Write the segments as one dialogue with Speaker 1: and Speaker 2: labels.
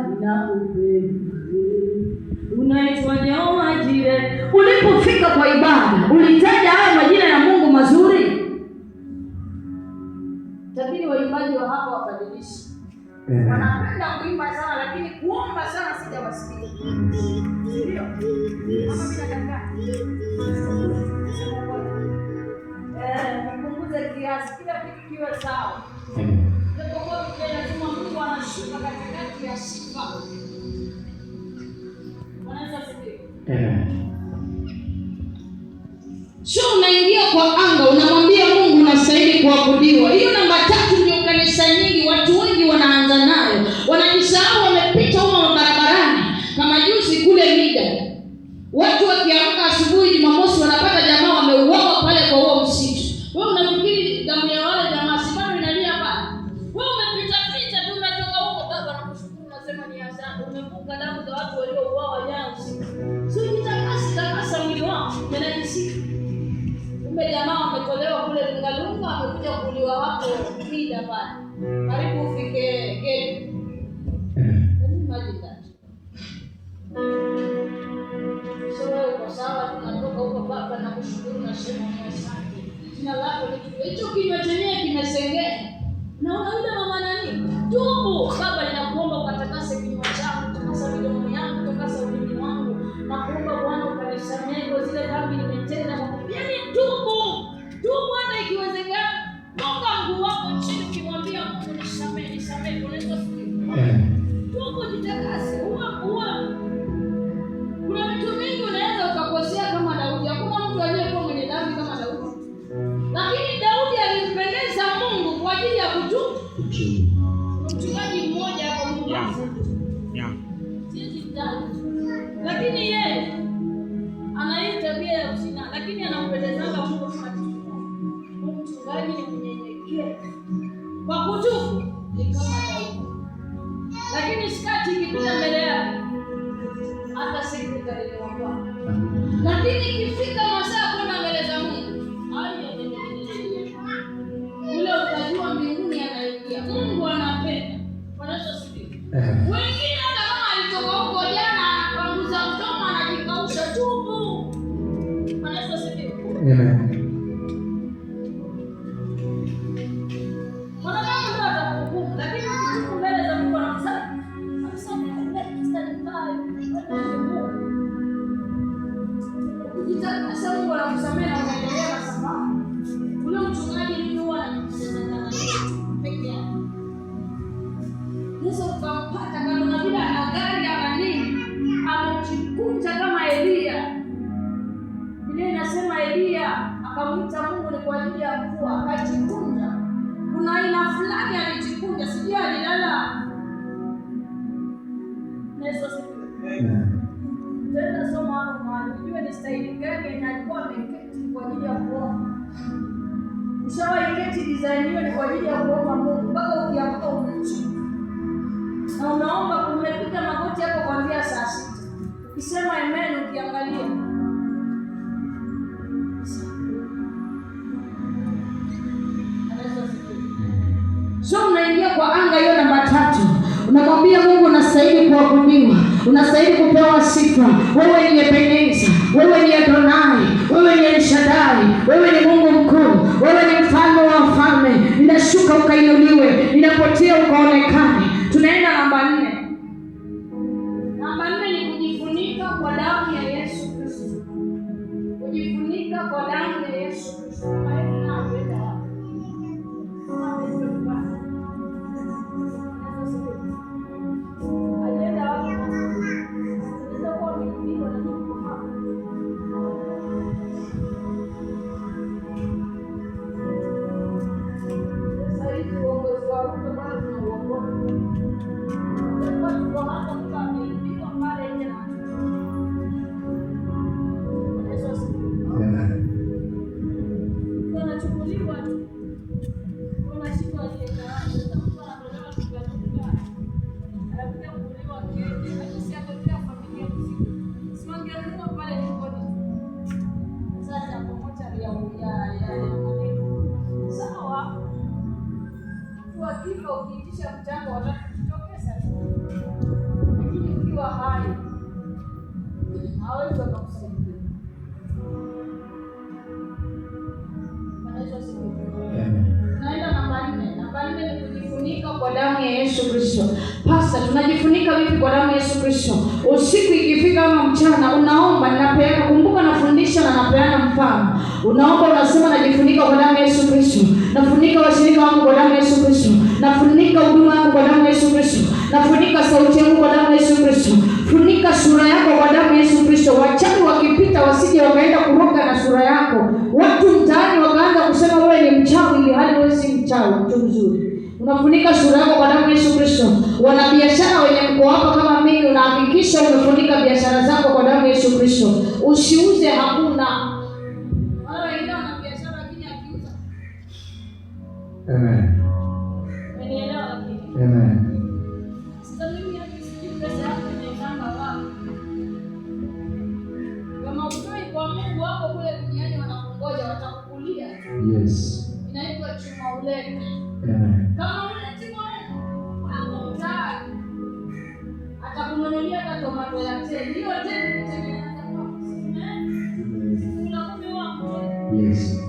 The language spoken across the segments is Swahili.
Speaker 1: ninakupenda. Unaitwa Jehova Jireh. Ulipofika kwa ibada, ulitaja haya majina ya Mungu mazuri. Tabiri waimbaji wa hapa wabadilishi. Wanapenda kuimba sana lakini kuomba sana sijawasikia. Ndio. Kama bila kaka. Punguza kiasi, kila kitu kiwe sawa. Ndio kwa lazima Mungu anashuka katikati ya sifa. Wanaweza kusikia. Sio unaingia kwa anga unamwambia Mungu unastahili kuabudiwa. Hiyo namba 3 ndio kanisa nyingi watu wengi wanaanza nayo. Wanajisahau wamepita huko barabarani. Kama juzi kule Mida. Watu wakiamka asubuhi Jumamosi wanapata jamaa wameuawa pale kwa huo msitu. Wewe unafikiri damu ya wale jamaa si bado inalia pale? Wewe umepita tu umetoka huko baba nakushukuru unasema ni asante. Umevuka damu za watu waliouawa jana usiku. Sio nitakasa mwili wako yanajisikia. Kumbe jamaa wametolewa kule Lungalunga wamekuja kuuliwa hapo Mida pale. Karibu ufike gate. Maji tatu. Kwa sawa tunatoka huko baba na kushukuru na sema ni asante. Jina lako hicho kinywa chenyewe kimesengenya. Naona yule mama nani? Tubu baba ninakuomba ukatakase kinywa changu, takasa midomo yangu, takasa ulimi wangu. Nakuomba Bwana ukanisamehe kwa zile dhambi nimetenda. Yaani tubu hata ikiwezekana. Gonga mguu wako chini kimwambia Mungu nisamehe unaweza kusikia. Tubu jitakase uwa. Kuna vitu vingi unaweza ukakosea kama Daudi. Hakuna mtu aliyekuwa mwenye dhambi kama Daudi. Lakini Daudi alimpendeza Mungu kwa ajili ya kutubu. Mchungaji mmoja hapo Mungu. Lakini yeye ana hii tabia ya usina, lakini anampendeza Mungu kwa kutubu. Mchungaji ni mnyenyekevu. Kwa kutubu ni kama Daudi. Lakini skati ikipita mbele yake hata sekretari wa Bwana. Lakini ikifika masaa kwenda mbele za Mungu, ule utajua mbinguni anaingia. Mungu anapenda. Wanachosikia. Wengine hata kama alitoka huko jana anapanguza mdomo anajikausha tubu. Wanachosikia. Amen. Sasa Mungu anakusamehe na unaendelea na safari. Ule mchungaji ni huwa anamsaidia peke yake. Yesu ukampata kama vile ana gari ana nini, amejikunja kama Elia. Biblia inasema Elia akamwita Mungu ni kwa ajili ya mvua, akajikunja. Kuna aina fulani alijikunja, sijui alilala. Yesu asifiwe. Tena soma hapo mahali. Unajua ni staili gani na alikuwa ameketi kwa ajili ya kuomba. Ushawahi keti design hiyo ni kwa ajili ya kuomba Mungu mpaka ukiamka umechoka. Na unaomba kumepita magoti hapo kuanzia saa 6. Ukisema amen ukiangalia. So unaingia kwa anga hiyo namba 3. Unamwambia Mungu unastahili kuabudiwa. Unastahili kupewa sifa. Wewe ni Ebeneza, wewe ni Adonai, wewe ni El Shaddai, wewe ni Mungu mkuu, wewe ni mfalme wa wafalme. Ninashuka ukainuliwe, ninapotea ukaonekane. Tunaenda namba 4. Namba 4 ni kujifunika kwa damu ya Yesu Kristo. Kujifunika kwa damu ya Yesu Kristo. Sawa. Ukiitisha mchango wanatokeza. damu ya Yesu Kristo. Pasta, tunajifunika vipi kwa damu ya Yesu Kristo? Usiku ikifika kama mchana, unaomba, ninapeana, kumbuka nafundisha na napeana mfano. Unaomba, unasema najifunika kwa damu ya Yesu Kristo. Nafunika washirika wangu kwa damu ya Yesu Kristo. Nafunika huduma yangu kwa damu ya Yesu Kristo. Nafunika sauti yangu kwa damu ya Yesu Kristo. Funika sura yako kwa damu ya Yesu Kristo. Wachawi wakipita wasije wakaenda kuroga na sura yako. Watu mtaani wakaanza kusema wewe ni mchawi, ili hali wewe si mchawi, mtu mzuri. Unafunika sura yako kwa damu ya Yesu Kristo. Wanabiashara wenye mko hapa kama mimi, unahakikisha umefunika biashara zako kwa damu ya Yesu Kristo. Usiuze, hakuna. Wale wengine wana biashara lakini akiuza.
Speaker 2: Amen.
Speaker 1: Umenielewa lakini?
Speaker 2: Amen.
Speaker 1: Sasa mimi hakisikia pesa yako inaenda wapi? Kama utoi kwa Mungu wako kule duniani wanakungoja, watakukulia.
Speaker 2: Yes.
Speaker 1: Inaitwa chuma ulete.
Speaker 2: Amen.
Speaker 1: Kama uleti Mungu, hapo mtaani atakununulia hata tomato ya teni. Hiyo teni itengeneza kwa kusini.
Speaker 2: Yes.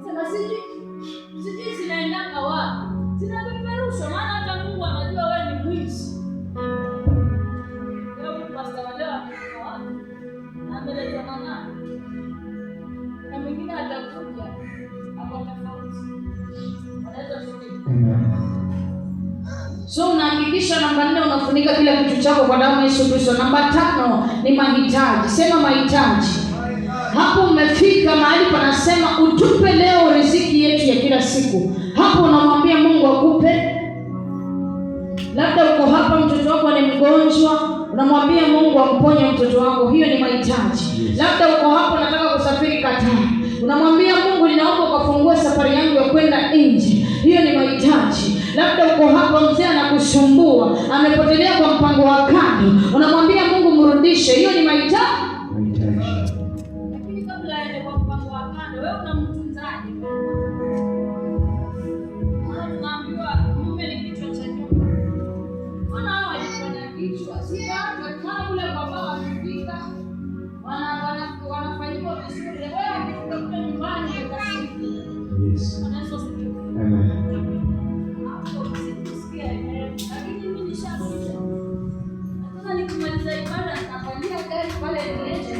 Speaker 1: Sasa siji zinaendanga wapi? Zinapeperushwa, maana hata Mungu anajua wewe ni mwizi. Leo pastor wa leo ametoka wapi? Ameleta manani. Na mwingine atakuja hapo tofauti. So unahakikisha namba 4 unafunika kila kitu chako kwa damu ya Yesu Kristo. Namba 5 ni mahitaji. Sema mahitaji. Hapo umefika mahali panasema utupe leo riziki yetu ya kila siku. Hapo unamwambia Mungu akupe. Labda uko hapa mtoto wako ni mgonjwa, unamwambia Mungu amponye mtoto wako. Hiyo ni mahitaji. Labda uko hapa unataka kusafiri Qatar, unamwambia Mungu ninaomba ukafungue safari yangu ya kwenda nje. Hiyo ni mahitaji. Labda uko hapa mzee anakusumbua, amepotelea kwa mpango wa kando, unamwambia Mungu mrudishe. Hiyo ni mahitaji. Lakini kabla aende kwa mpango wa kando, wewe unamtunzaje? Unaambiwa mume ni kichwa cha nyumba. Mbona hao walifanya kichwa? Sitaacha kama kule kwa baba akifika, wanafanyiwa vizuri. Wewe ukifika kule nyumbani ukasikia.
Speaker 2: Yes.
Speaker 1: Amen. Lakini mimi nishakuja. Nataka nikimaliza ibada nafanyia gari pale nilete.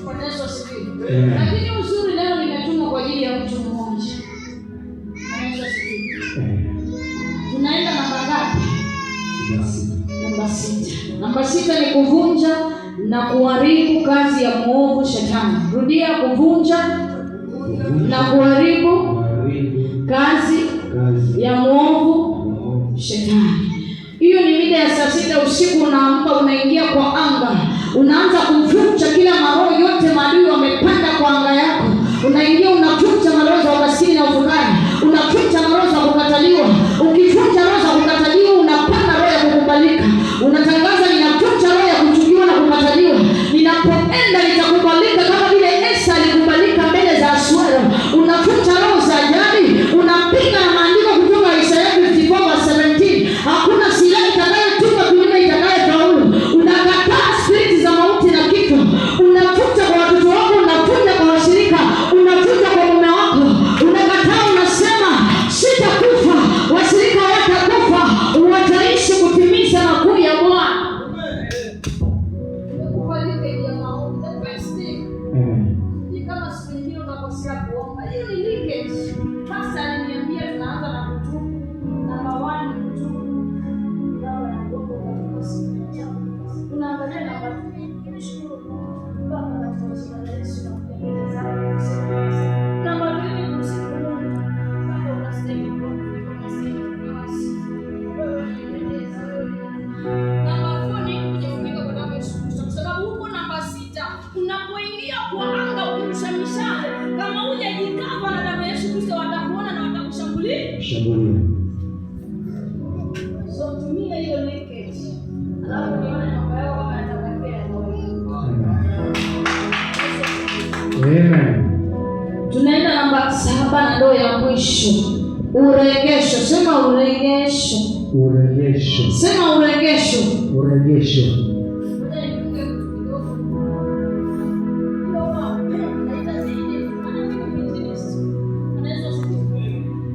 Speaker 1: Kwa Yesu sifiwe. Lakini uzuri leo nimetumwa kwa ajili ya mtu mmoja. Yesu sifiwe. Tunaenda namba ngapi? Namba 6. Namba 6 ni kuvunja na kuharibu kazi ya mwovu shetani. Rudia, kuvunja na kuharibu kazi ya mwovu shetani. Hiyo ni mida ya saa 6 usiku, unaamka unaingia kwa anga. Unaanza kuvunja kila maroho yote maadui wamepanda kwa anga yako. Unaingia unavunja maroho za umaskini na ufukara. Unavunja maroho za kukataliwa. Ukivunja roho za kukataliwa unapanda roho ya kukubalika. Unatangaza ninavunja roho ya kuchukiwa na kukataliwa. Ninapoenda nitakubalika kama vile Esa alikubalika mbele za Asuero. Unavunja roho za ajali. Unapiga na maandiko kutoka Isaya 54:17. Hakuna silaha itakayotupa kinyume itakayofaulu. Unakataa spiriti za mauti na kifo. Unavunja kwa watoto wako, unavunja kwa washirika, unavunja kwa mume wako. Unakataa, unasema sitakufa, washirika watakufa, wataishi kutimiza makuu ya Bwana. Kubalika ya maombi. The best thing. Ni kama siku nyingine unakosea kuomba. Hiyo ni leakage. Pastor aliniambia tunaanza na kutubu. Namba 1 ni kutubu. Dawa ya kuomba katika siku ya leo. Tunaangalia namba 2. Tunashukuru Mungu. Baba katika jina la Yesu na kuendeleza. Namba 2 ni kusifu Mungu. Baba unastahili kuabudiwa, unastahili kupewa sifa. Wewe unapendeza wewe. Namba 4 ni kujifunika kwa damu ya Yesu Kristo. Kwa sababu huko namba 6 unapoingia kwa anga ukirusha mishale, kama hujajikava na damu ya Yesu Kristo watakuona na watakushambulia. So tumia hiyo leakage. Alafu nione namba yako kama yatakapea
Speaker 2: Amen.
Speaker 1: Tunaenda namba 7 na ndio ya mwisho. Uregesho. Sema uregesho.
Speaker 2: Uregesho.
Speaker 1: Sema uregesho.
Speaker 2: Uregesho.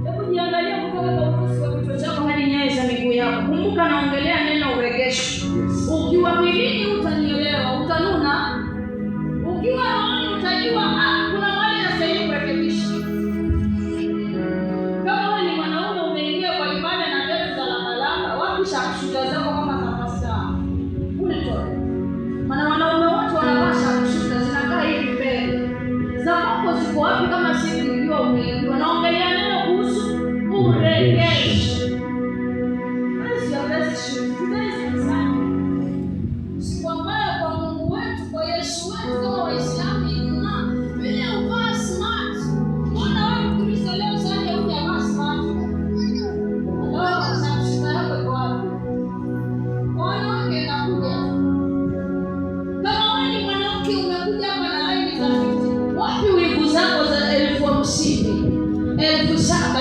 Speaker 1: Hebu jiangalia kutoka kwa Kumbuka naongelea neno uregesho. Ukiwa mwilini utanielewa, utanuna. Ukiwa rohoni utajua kuna mahali nastahili kurekebisha. Kama wewe ni mwanaume umeingia kwa ibada na ndevu za langa, wapi shakushuda zako kama za pasta? Kule toa. Maana wanaume wote wanavaa shakushuda zinakaa hivi mbele. Za kwako ziko wapi kama siku ukiwa umeingia? Naongelea neno kuhusu uregesho.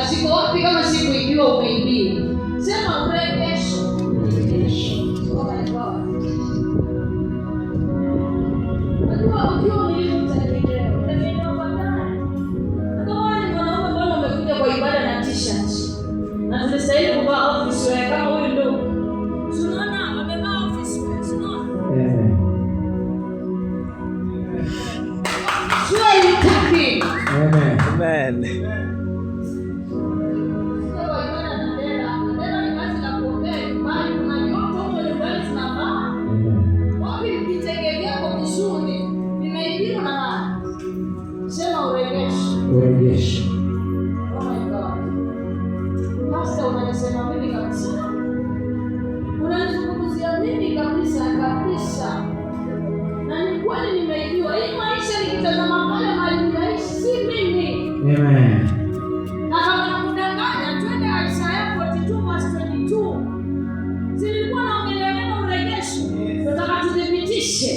Speaker 1: Siko wapi kama siku ikiwa umeibiwa? Sema uregesho. Oh my God. Unajua ukiwa mwilini utaelewa baadaye. Kama ni mwanaume mbona umekuja kwa ibada na t-shirt? Na tunastahili kuvaa office wear kama huyu ndio. Tunaona amevaa office wear, tunaona. Sio yutaki.
Speaker 2: Amen. Uregesho.
Speaker 1: Oh my God. Pastor, unasema mimi kabisa. Unanizungumzia mimi kabisa. Na ni kweli nimeibiwa. Hii maisha nikitazama pale mahali naishi si mimi.
Speaker 2: Amen.
Speaker 1: Na kama nakudanganya, twende Isaiah 42:22. Zilikuwa naongelea neno uregesho. Tunataka tudhibitishe.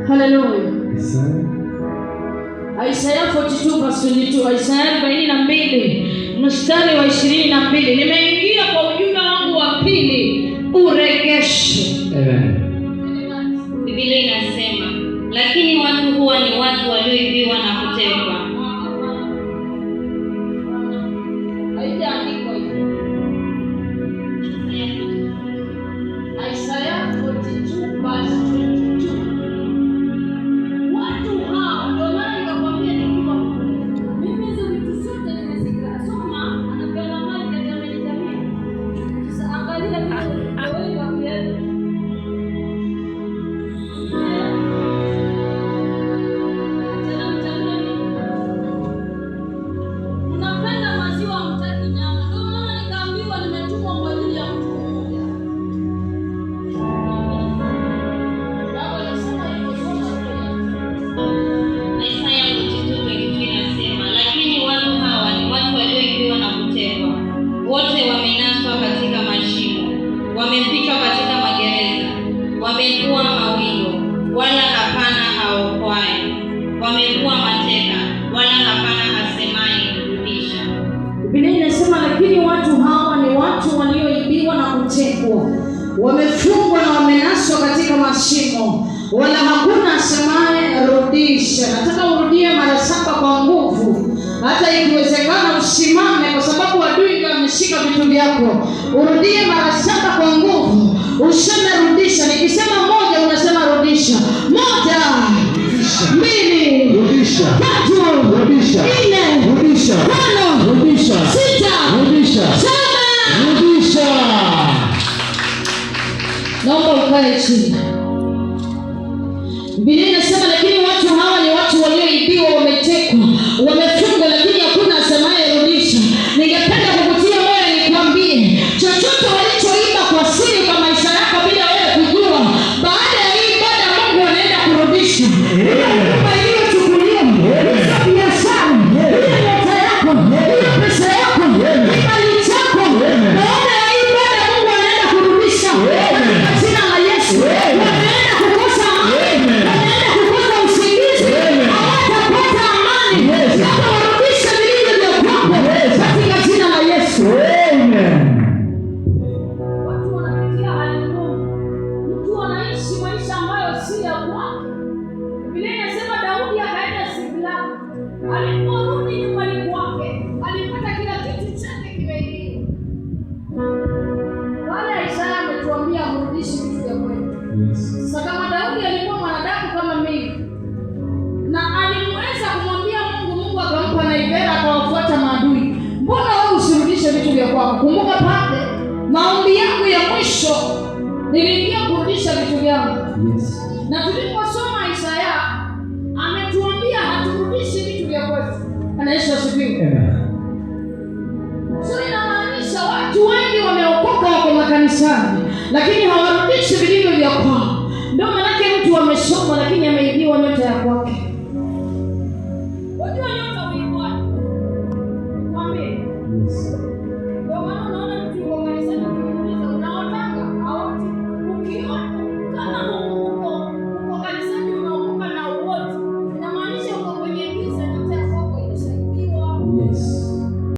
Speaker 1: Hallelujah. Isaiah 42:22, Isaiah 42 mstari wa 22. Nimeingia kwa ujumbe wangu wa pili, uregesho.
Speaker 2: Amen.
Speaker 3: Biblia inasema, lakini watu huwa ni watu walioibiwa na kutekwa.
Speaker 1: Haijaandikwa hivyo. Isaiah 42:22. Watu hao ndio maana nikakwambia nikiwa mimi hizo vitu zote nimesikia. Soma anapeana mali katika jamii. Sasa angalia wewe wapi? Unapenda maziwa mtaki nyama. Ndio maana nikaambiwa nimetumwa kwa ajili ya mtu mmoja. Baba anasema hivyo
Speaker 3: Isaya 42:22 inasema, lakini watu hawa ni watu walioibiwa na kutekwa. Wote wamenaswa katika mashimo, wamefichwa katika magereza, wamekuwa mawindo, wala hapana aokoaye. Wamekuwa mateka, wala hapana asemaye rudisha.
Speaker 1: Biblia inasema lakini watu hawa ni watu walioibiwa na kutekwa, wamefungwa na wamenaswa katika mashimo, wala hakuna asemaye rudisha. Nataka urudie mara 7 kwa nguvu, hata ikiwezekana usimame, kwa sababu adui ndio ameshika vitu vyako. Urudie mara 7 kwa nguvu, useme rudisha. Nikisema 1 unasema rudisha. 1, 2,
Speaker 2: Rudisha.
Speaker 1: 3,
Speaker 2: Rudisha.
Speaker 1: 4,
Speaker 2: Rudisha.
Speaker 1: 5,
Speaker 2: Rudisha.
Speaker 1: 6,
Speaker 2: Rudisha.
Speaker 1: 7.
Speaker 2: Rudisha.
Speaker 1: Naomba ukae chini. Biblia inasema lakini watu hawa ni watu walioibiwa, wametekwa, wamefungwa, lakini hakuna asemaye rudisha. Ningependa kukutia moyo nikwambie, chochote walichoiba kwa siri kwa maisha yako bila wewe kujua, baada ya hii ibada Mungu anaenda kurudisha. Nyumba iliyochukuliwa, biashara, nyota yako, pesa yako, mali chako, baada ya hii ibada Mungu anaenda kurudisha. Jina la Yesu. Kumbuka pale maombi yangu ya mwisho niliingia kurudisha vitu vyangu.
Speaker 2: Yes.
Speaker 1: Na tuliposoma Isaya ametuambia haturudishi vitu vya kwetu. Bwana Yesu asifiwe. So inamaanisha watu wengi wameokoka wako makanisani lakini hawarudishi vilivyo vya kwao. Ndio maana mtu amesoma lakini ameibiwa nyota ya kwake.